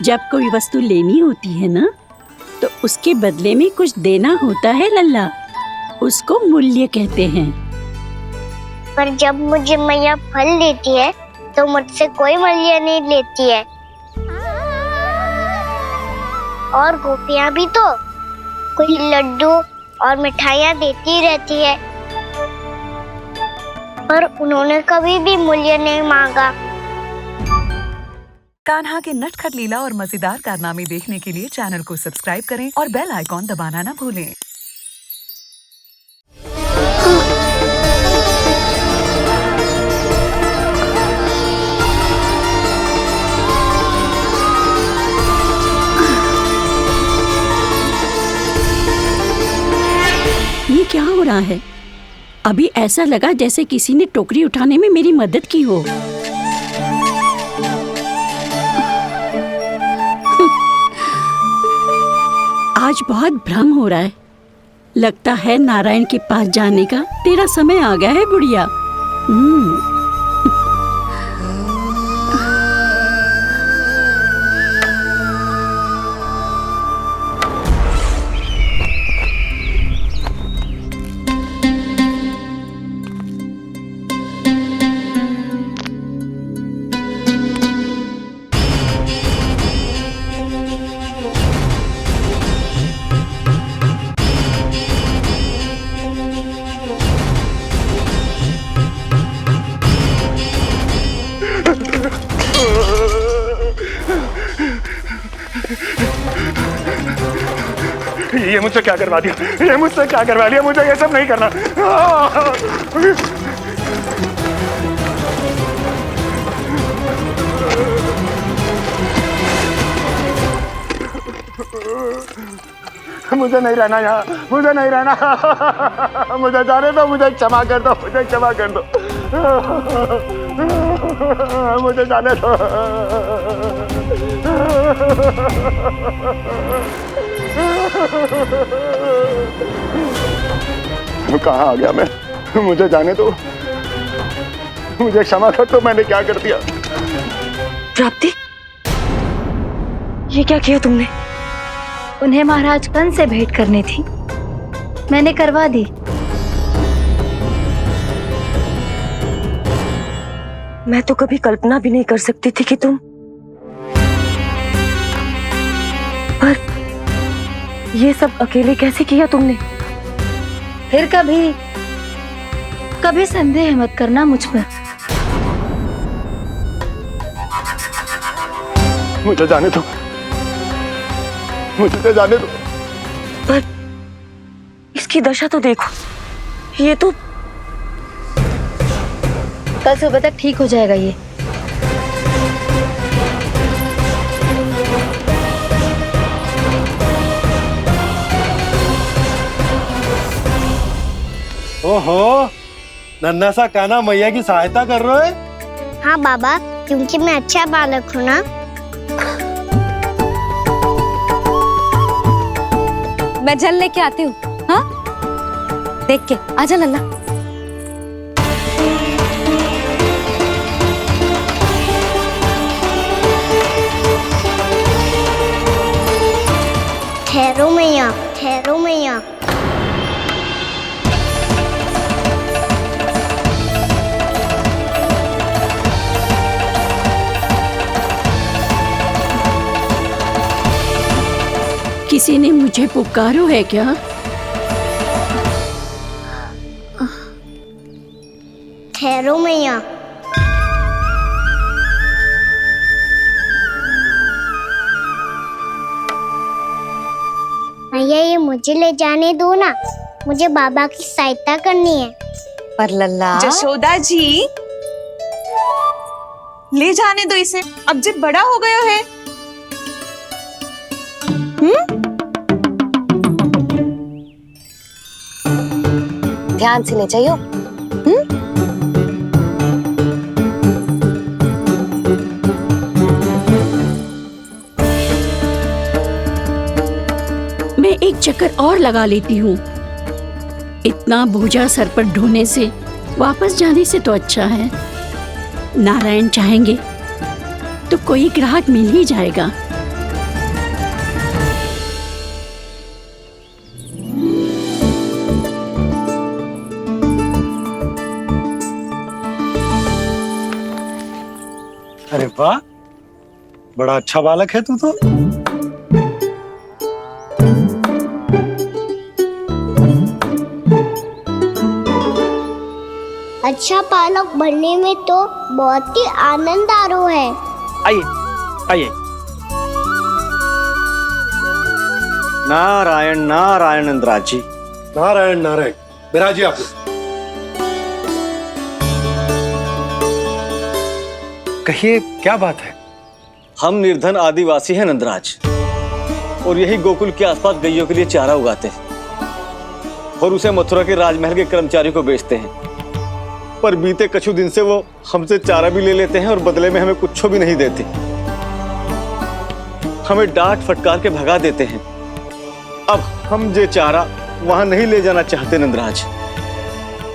जब कोई वस्तु लेनी होती है ना, तो उसके बदले में कुछ देना होता है लल्ला। उसको मूल्य कहते हैं। पर जब मुझे मैया फल देती है तो मुझसे कोई मूल्य नहीं लेती है। और गोपियां भी तो कोई लड्डू और मिठाइयाँ देती रहती है, पर उन्होंने कभी भी मूल्य नहीं मांगा। कान्हा के नटखट लीला और मजेदार कारनामे देखने के लिए चैनल को सब्सक्राइब करें और बेल आइकॉन दबाना ना भूलें। ये क्या हो रहा है? अभी ऐसा लगा जैसे किसी ने टोकरी उठाने में मेरी मदद की हो। आज बहुत भ्रम हो रहा है। लगता है नारायण के पास जाने का तेरा समय आ गया है बुढ़िया। ये मुझसे क्या करवा दिया? ये मुझसे क्या करवा दिया? मुझे ये सब नहीं करना। मुझे नहीं रहना यहाँ, मुझे नहीं रहना। मुझे जाने दो, मुझे क्षमा कर दो, मुझे क्षमा कर दो, मुझे जाने दो। कहाँ आ गया मैं? मुझे जाने दो, मुझे क्षमा कर दो। मैंने क्या कर दिया? प्राप्ति, ये क्या किया तुमने? उन्हें महाराज कंस से भेंट करनी थी, मैंने करवा दी। मैं तो कभी कल्पना भी नहीं कर सकती थी कि तुम, पर ये सब अकेले कैसे किया तुमने? फिर कभी संदेह मत करना मुझ पर। मुझे जाने दो, मुझे जाने दो। पर इसकी दशा तो देखो, ये तो कल सुबह तक ठीक हो जाएगा ये। ओहो, नन्हा सा कान्हा मैया की सहायता कर रहे हो? हाँ बाबा, क्योंकि मैं अच्छा बालक हूँ ना। मैं जल लेके आती हूँ। हाँ, देख के आजा लल्ला। ठहरो मैया, ठहरो मैया। किसी ने मुझे पुकारो है क्या? ठहरो मैया। मैया, ये मुझे ले जाने दो ना, मुझे बाबा की सहायता करनी है। पर लल्ला, जशोदा जी, ले जाने दो इसे, अब जब बड़ा हो गया है। ध्यान से ले जाइयो। मैं एक चक्कर और लगा लेती हूँ। इतना बोझा सर पर ढोने से वापस जाने से तो अच्छा है। नारायण चाहेंगे तो कोई ग्राहक मिल ही जाएगा। अरे वाह, बड़ा अच्छा बालक है तू तो। अच्छा पालक बनने में तो बहुत ही आनंद आ रहा है। आइए आइए। नारायण नारायण नंदराज जी। नारायण नारायण। बिराजी आप लोग। कहिए क्या बात है? हम निर्धन आदिवासी हैं नंदराज, और यही गोकुल के आसपास गैयों के लिए चारा उगाते हैं और उसे मथुरा के राजमहल के कर्मचारियों को बेचते हैं। पर बीते कुछ दिन से वो हमसे चारा भी ले लेते हैं और बदले में हमें कुछ भी नहीं देते। हमें डांट फटकार के भगा देते हैं। अब हम ये चारा वहां नहीं ले जाना चाहते नंदराज।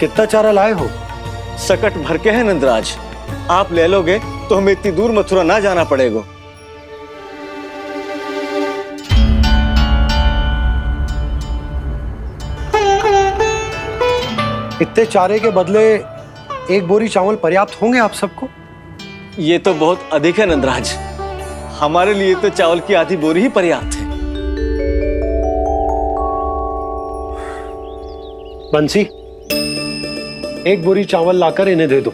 कितना चारा लाए हो? सकट भर के है नंदराज। आप ले लोगे तो हमें इतनी दूर मथुरा ना जाना पड़ेगा। इतने चारे के बदले एक बोरी चावल पर्याप्त होंगे आप सबको? ये तो बहुत अधिक है नंदराज। हमारे लिए तो चावल की आधी बोरी ही पर्याप्त है। बंसी, एक बोरी चावल लाकर इन्हें दे दो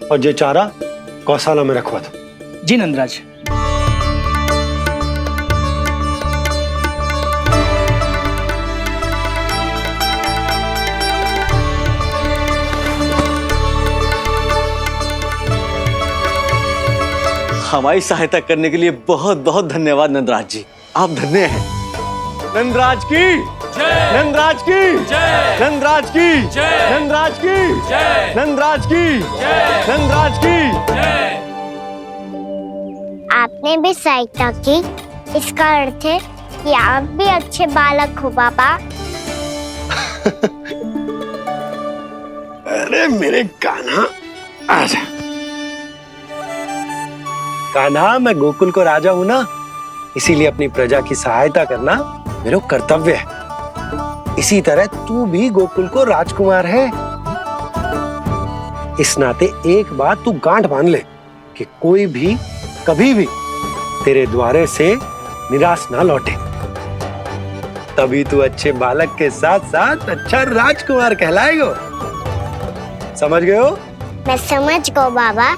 और ये चारा गौशाला में रखवा दो। जी नंदराज। हमारी सहायता करने के लिए बहुत बहुत धन्यवाद नंदराज जी। आप धन्य हैं। नंदराज की जय, नंदराज की जय, नंदराज की जय, नंदराज की जय, नंदराज की जय, नंदराज की जय। आपने भी सहायता की, इसका अर्थ है कि आप भी अच्छे बालक हो बाबा। अरे मेरे कान्हा, आजा। कान्हा, मैं गोकुल को राजा हूं ना, इसीलिए अपनी प्रजा की सहायता करना मेरा कर्तव्य है। इसी तरह तू भी गोकुल को राजकुमार है। इस नाते एक बात तू गांठ बांध ले कि कोई भी कभी भी तेरे द्वारे से निराश ना लौटे। तभी तू अच्छे बालक के साथ साथ अच्छा राजकुमार कहलाएगा। समझ गए हो? मैं समझ गया बाबा।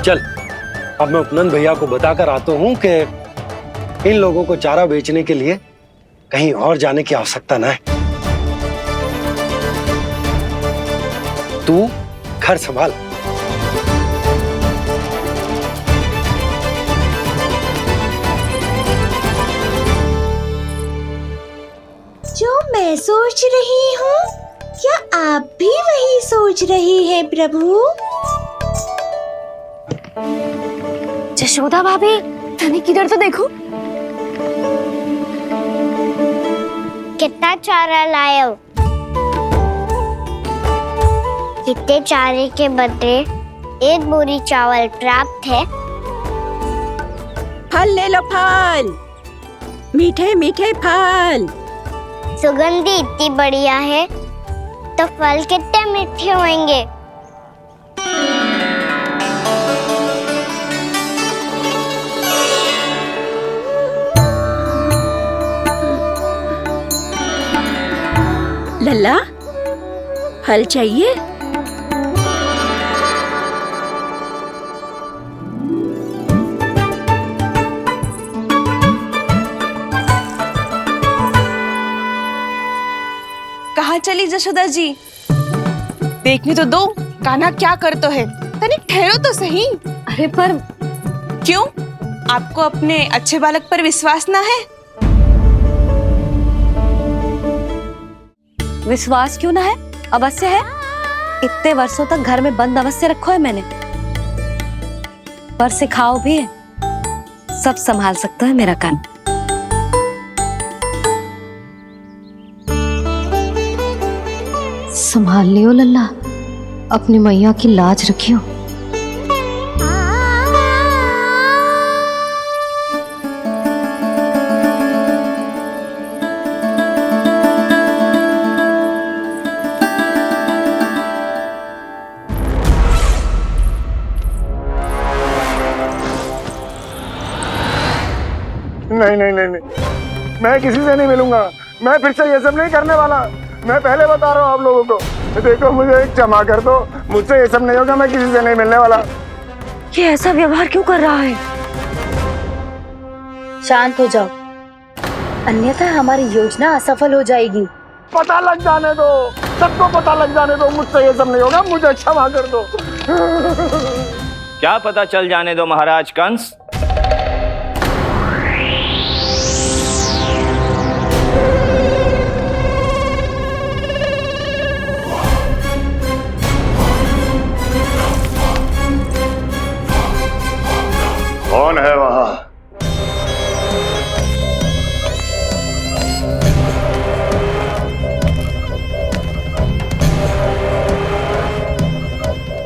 चल, अब मैं उपनंद भैया को बताकर आता हूँ कि इन लोगों को चारा बेचने के लिए कहीं और जाने की आवश्यकता ना है। तू घर संभाल। जो मैं सोच रही हूँ, क्या आप भी वही सोच रही हैं प्रभु? यशोदा भाभी, तनिक किधर तो देखो। कितना चारा लाए हो? कितने चारे के बदले एक बोरी चावल प्राप्त है। फल ले लो, फल, मीठे मीठे फल। सुगंधी इतनी बढ़िया है तो फल कितने मीठे होंगे। लल्ला, फल चाहिए? कहाँ चली यशोदा जी? देखने तो दो कान्हा क्या करते है। तनिक ठहरो तो सही। अरे पर क्यों? आपको अपने अच्छे बालक पर विश्वास ना है? विश्वास क्यों ना है? अवश्य है। इतने वर्षों तक घर में बंद अवश्य रखो है मैंने, पर सिखाओ भी है। सब संभाल सकता है मेरा कान। संभाल लियो लल्ला, अपनी मैया की लाज रखियो। नहीं नहीं नहीं नहीं, मैं किसी से नहीं मिलूंगा। मैं फिर से ये सब नहीं करने वाला। मैं पहले बता रहा हूँ आप लोगों को। देखो मुझे एक क्षमा कर दो, मुझसे ये सब नहीं होगा। मैं किसी से नहीं मिलने वाला। ये ऐसा व्यवहार क्यों कर रहा है? शांत हो जाओ, अन्यथा हमारी योजना असफल हो जाएगी। पता लग जाने दो, सबको पता लग जाने दो, मुझसे ये सब नहीं होगा। मुझे क्षमा कर दो। क्या पता चल जाने दो महाराज कंस? कौन है वहां?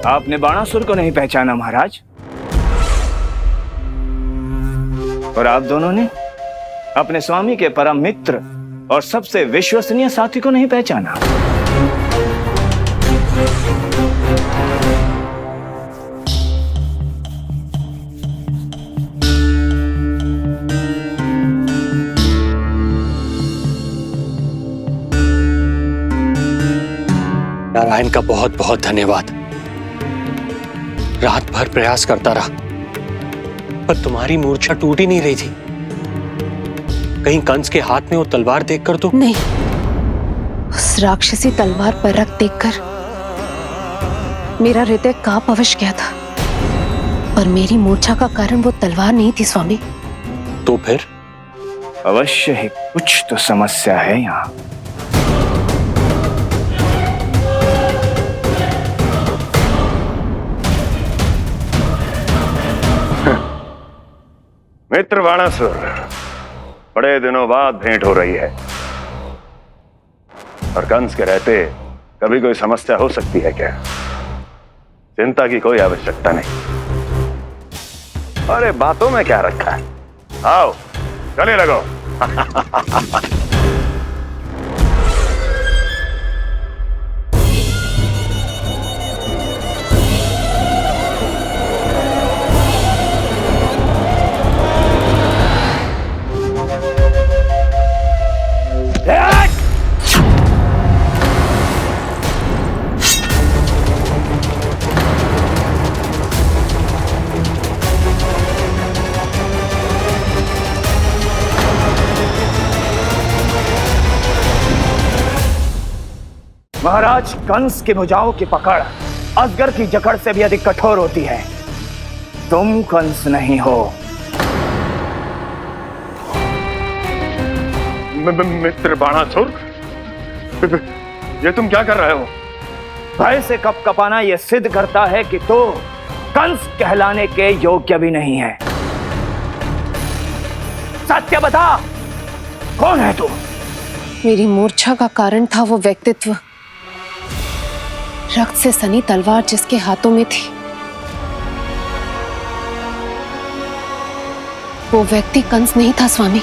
आपने बाणासुर को नहीं पहचाना महाराज, और आप दोनों ने अपने स्वामी के परम मित्र और सबसे विश्वसनीय साथी को नहीं पहचाना। नारायण का बहुत बहुत धन्यवाद। रात भर प्रयास करता रहा, पर तुम्हारी मूर्छा टूट ही नहीं रही थी। कहीं कंस के हाथ में वो तलवार देखकर तो नहीं, उस राक्षसी तलवार पर रख देखकर मेरा हृदय कांप अवश्य गया था, पर मेरी मूर्छा का कारण वो तलवार नहीं थी स्वामी। तो फिर? अवश्य ही कुछ तो समस्या है यहाँ। मित्र बाणासुर, बड़े दिनों बाद भेंट हो रही है, और कंस के रहते कभी कोई समस्या हो सकती है क्या? चिंता की कोई आवश्यकता नहीं। अरे बातों में क्या रखा है, आओ गले लगो। महाराज कंस की भुजाओं की पकड़ अजगर की जकड़ से भी अधिक कठोर होती है। तुम कंस नहीं हो। मित्र बाणासुर, ये तुम क्या कर रहे हो? भय से कपकपाना यह सिद्ध करता है कि तो कंस कहलाने के योग्य भी नहीं है। सत्य बता, कौन है तू? मेरी मूर्छा का कारण था वो व्यक्तित्व, रक्त से सनी तलवार जिसके हाथों में थी। वो व्यक्ति कंस नहीं था स्वामी।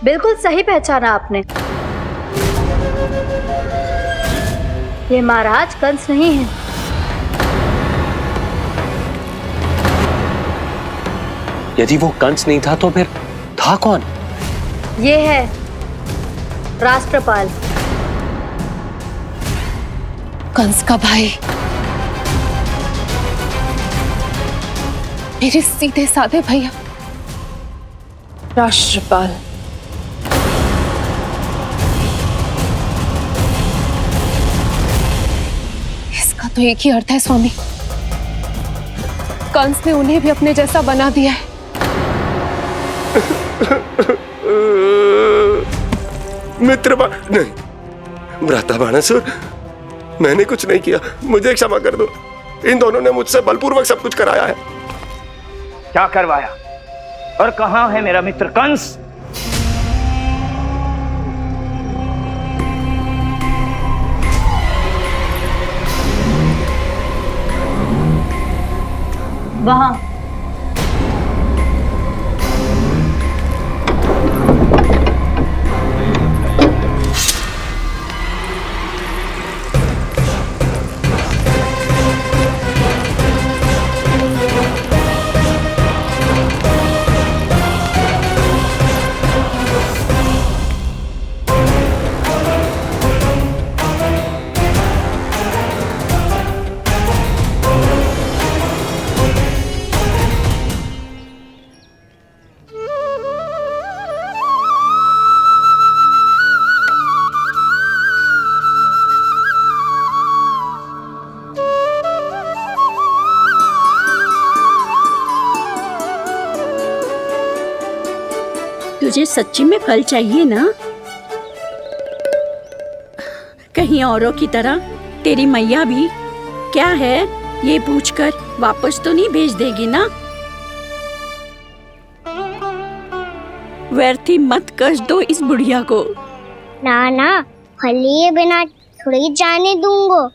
बिल्कुल सही पहचाना आपने। ये महाराज कंस नहीं है। यदि वो कंस नहीं था तो फिर था कौन? ये है राष्ट्रपाल, कंस का भाई, मेरे सीधे साधे भैया राष्ट्रपाल। इसका तो एक ही अर्थ है स्वामी, कंस ने उन्हें भी अपने जैसा बना दिया है। मित्र नहीं, भ्राता बाणासुर, मैंने कुछ नहीं किया, मुझे क्षमा कर दो। इन दोनों ने मुझसे बलपूर्वक सब कुछ कराया है। क्या करवाया और कहां है मेरा मित्र कंस? वहां। मुझे सच्ची में फल चाहिए ना। कहीं औरों की तरह तेरी मैया भी क्या है ये पूछकर वापस तो नहीं भेज देगी ना। व्यर्थ ही मत कष्ट दो इस बुढ़िया को। ना ना, फल लिए बिना थोड़ी जाने दूंगो।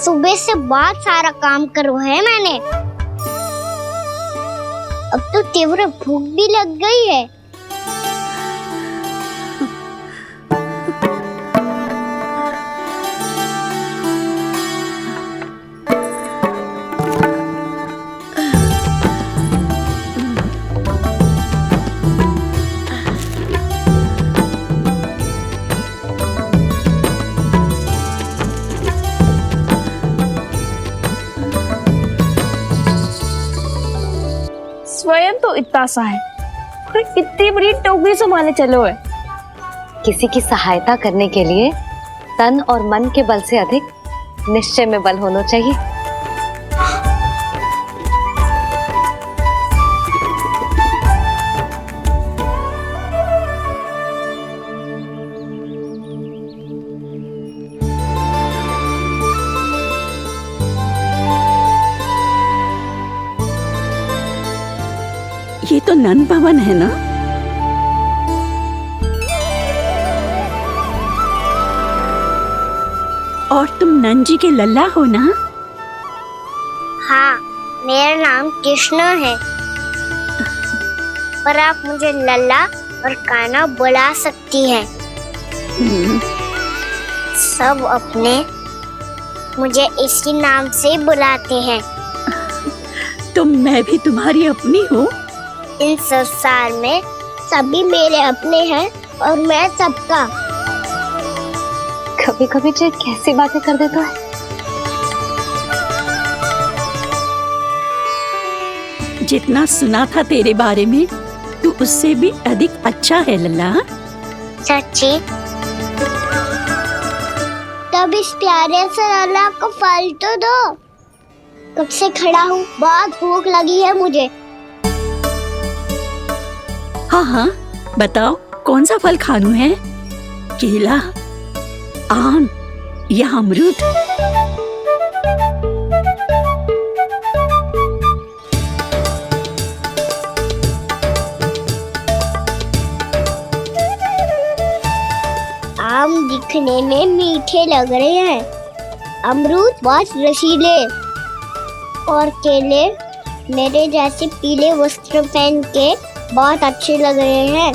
सुबह से बहुत सारा काम करो है मैंने। अब तो तीव्र भूख भी लग गई है। स्वयं तो इतना सा है, फिर इतनी बड़ी टोकरी संभाले चलो है। किसी की सहायता करने के लिए तन और मन के बल से अधिक निश्चय में बल होना चाहिए। ये तो नंद भवन है ना। और तुम नंद जी के लल्ला हो ना। हाँ, मेरा नाम कृष्ण है, पर आप मुझे लल्ला और कान्हा बुला सकती हैं। सब अपने मुझे इसी नाम से बुलाते हैं। तो मैं भी तुम्हारी अपनी हूँ। इस संसार में सभी मेरे अपने हैं और मैं सबका। कभी कभी जो कैसी बातें कर देता है। जितना सुना था तेरे बारे में तू उससे भी अधिक अच्छा है लल्ला। सच्ची? तब इस प्यारे से लल्ला को फल तो दो। कब से खड़ा हूँ, बहुत भूख लगी है मुझे। हाँ हाँ बताओ कौन सा फल खानू है? केला, आम या अमरूद? आम दिखने में मीठे लग रहे हैं, अमरूद बहुत रसीले और केले मेरे जैसे पीले वस्त्र पहन के बहुत अच्छे लग रहे हैं।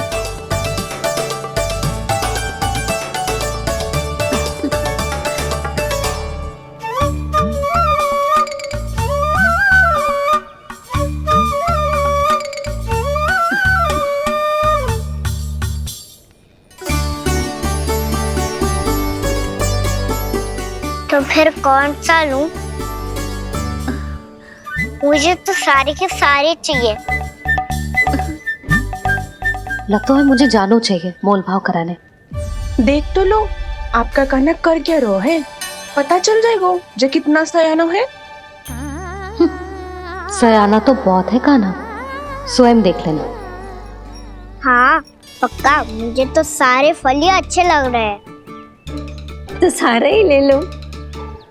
तो फिर कौन सा लूं? मुझे तो सारे के सारे चाहिए। लगता है मुझे जानो चाहिए मोल भाव कराने। देख तो लो आपका कान्हा कर क्या रहो है, पता चल जाएगा जो कितना सयाना है। सयाना तो बहुत है कान्हा, स्वयं देख लेना। हाँ पक्का, मुझे तो सारे फल ही अच्छे लग रहे हैं। तो सारा ही ले लो।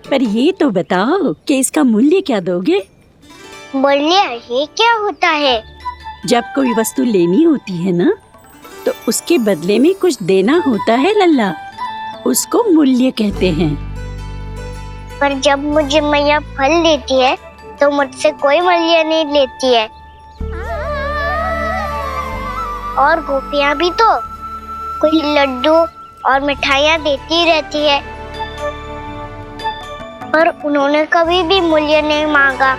पर ये तो बताओ कि इसका मूल्य क्या दोगे? मूल्य ये क्या होता है? जब कोई वस्तु लेनी होती है ना तो उसके बदले में कुछ देना होता है लल्ला, उसको मूल्य कहते हैं। पर जब मुझे मैया फल देती है तो मुझसे कोई मूल्य नहीं लेती है। और गोपियां भी तो कोई लड्डू और मिठाइयाँ देती रहती है, पर उन्होंने कभी भी मूल्य नहीं मांगा।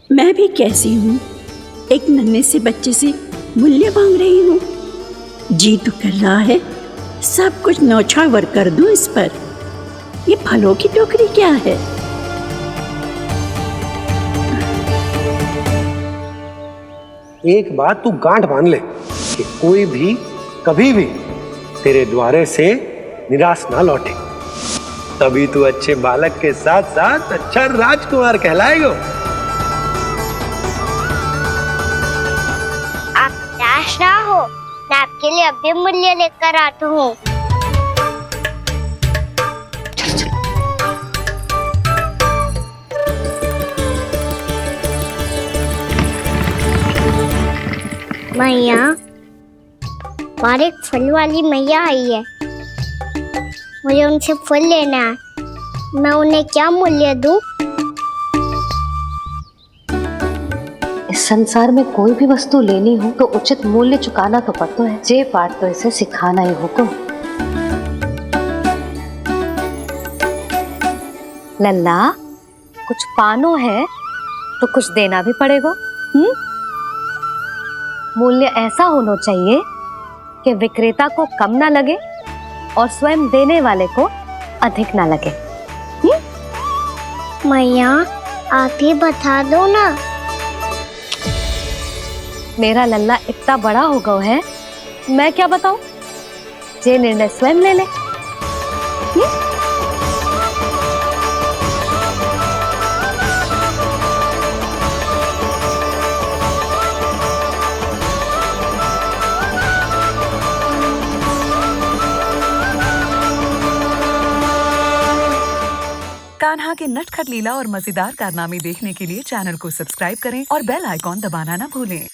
मैं भी कैसी हूँ, एक नन्हे से बच्चे से मूल्य मांग रही हूँ। जी तो कर रहा है सब कुछ न्यौछावर कर दूं इस पर। ये फलों की टोकरी क्या है? एक बात तू गांठ बांध ले कि कोई भी कभी भी तेरे द्वारे से निराश ना लौटे, तभी तू अच्छे बालक के साथ साथ अच्छा राजकुमार कहलाएगा। आप निराश ना हो, मैं आपके लिए अभी मूल्य लेकर आता हूँ। मैया, और एक फल वाली मैया आई है, मुझे उनसे फल लेना है। मैं उन्हें क्या मूल्य दूं? इस संसार में कोई भी वस्तु लेनी हो तो उचित मूल्य चुकाना तो पड़ता है। जे पाठ तो इसे सिखाना ही होगा। लल्ला, कुछ पानो है तो कुछ देना भी पड़ेगा। मूल्य ऐसा होना चाहिए कि विक्रेता को कम ना लगे और स्वयं देने वाले को अधिक ना लगे। मैया, आप ही बता दो ना। मेरा लल्ला इतना बड़ा हो गया है, मैं क्या बताऊं? जे निर्णय स्वयं ले ले। कान्हा के नटखट लीला और मजेदार कारनामे देखने के लिए चैनल को सब्सक्राइब करें और बेल आइकॉन दबाना ना भूलें।